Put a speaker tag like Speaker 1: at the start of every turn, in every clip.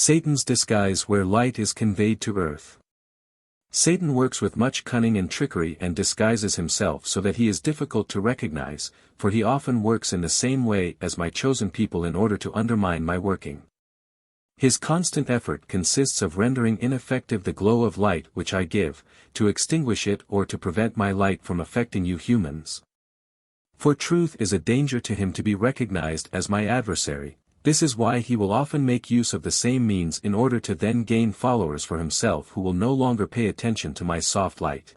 Speaker 1: Satan's disguise where light is conveyed to earth. Satan works with much cunning and trickery and disguises himself so that he is difficult to recognize, for he often works in the same way as my chosen people in order to undermine my working. His constant effort consists of rendering ineffective the glow of light which I give, to extinguish it or to prevent my light from affecting you humans. For truth is a danger to him to be recognized as my adversary. This is why he will often make use of the same means in order to then gain followers for himself who will no longer pay attention to my soft light.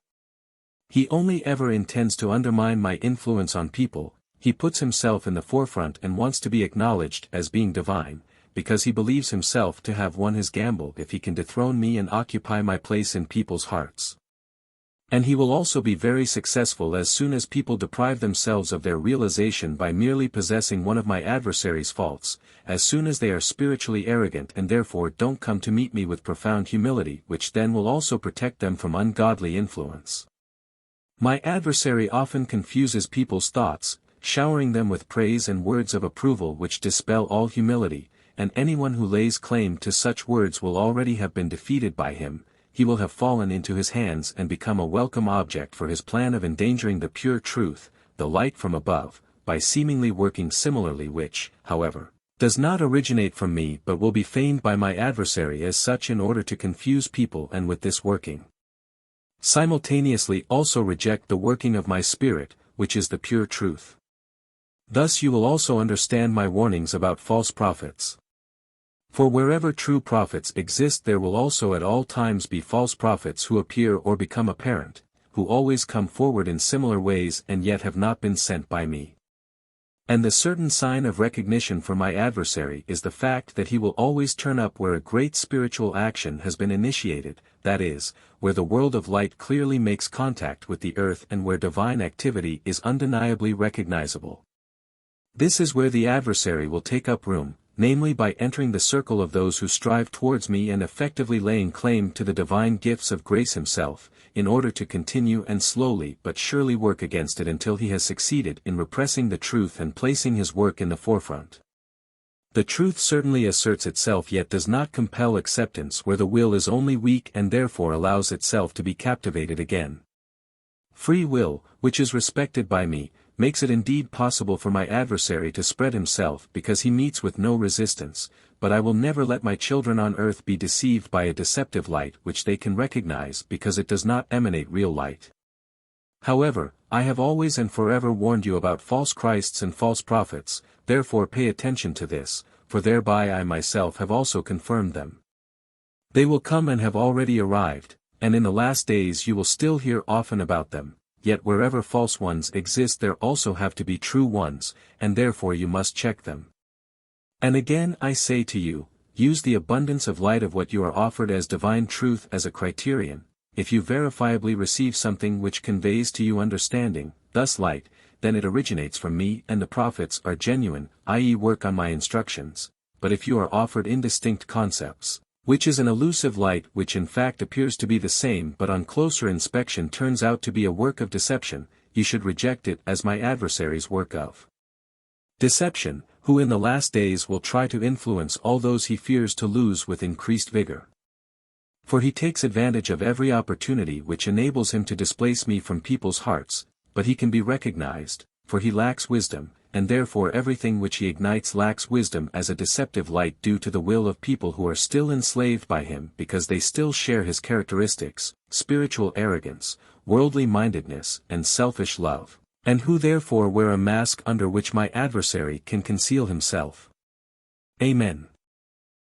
Speaker 1: He only ever intends to undermine my influence on people. He puts himself in the forefront and wants to be acknowledged as being divine, because he believes himself to have won his gamble if he can dethrone me and occupy my place in people's hearts. And he will also be very successful as soon as people deprive themselves of their realization by merely possessing one of my adversary's faults, as soon as they are spiritually arrogant and therefore don't come to meet me with profound humility, which then will also protect them from ungodly influence. My adversary often confuses people's thoughts, showering them with praise and words of approval which dispel all humility, and anyone who lays claim to such words will already have been defeated by him. He will have fallen into his hands and become a welcome object for his plan of endangering the pure truth, the light from above, by seemingly working similarly, which, however, does not originate from me but will be feigned by my adversary as such in order to confuse people, and with this working simultaneously also reject the working of my spirit, which is the pure truth. Thus you will also understand my warnings about false prophets. For wherever true prophets exist there will also at all times be false prophets who appear or become apparent, who always come forward in similar ways and yet have not been sent by me. And the certain sign of recognition for my adversary is the fact that he will always turn up where a great spiritual action has been initiated, that is, where the world of light clearly makes contact with the earth and where divine activity is undeniably recognizable. This is where the adversary will take up room, namely by entering the circle of those who strive towards me and effectively laying claim to the divine gifts of grace himself, in order to continue and slowly but surely work against it until he has succeeded in repressing the truth and placing his work in the forefront. The truth certainly asserts itself yet does not compel acceptance where the will is only weak and therefore allows itself to be captivated again. Free will, which is respected by me, makes it indeed possible for my adversary to spread himself because he meets with no resistance, but I will never let my children on earth be deceived by a deceptive light which they can recognize because it does not emanate real light. However, I have always and forever warned you about false Christs and false prophets, therefore pay attention to this, for thereby I myself have also confirmed them. They will come and have already arrived, and in the last days you will still hear often about them. Yet wherever false ones exist there also have to be true ones, and therefore you must check them. And again I say to you, use the abundance of light of what you are offered as divine truth as a criterion. If you verifiably receive something which conveys to you understanding, thus light, then it originates from me and the prophets are genuine, i.e. work on my instructions. But if you are offered indistinct concepts, which is an elusive light which in fact appears to be the same but on closer inspection turns out to be a work of deception, you should reject it as my adversary's work of deception, who in the last days will try to influence all those he fears to lose with increased vigor. For he takes advantage of every opportunity which enables him to displace me from people's hearts, but he can be recognized, for he lacks wisdom, and therefore everything which he ignites lacks wisdom as a deceptive light due to the will of people who are still enslaved by him because they still share his characteristics, spiritual arrogance, worldly mindedness and selfish love, and who therefore wear a mask under which my adversary can conceal himself. Amen.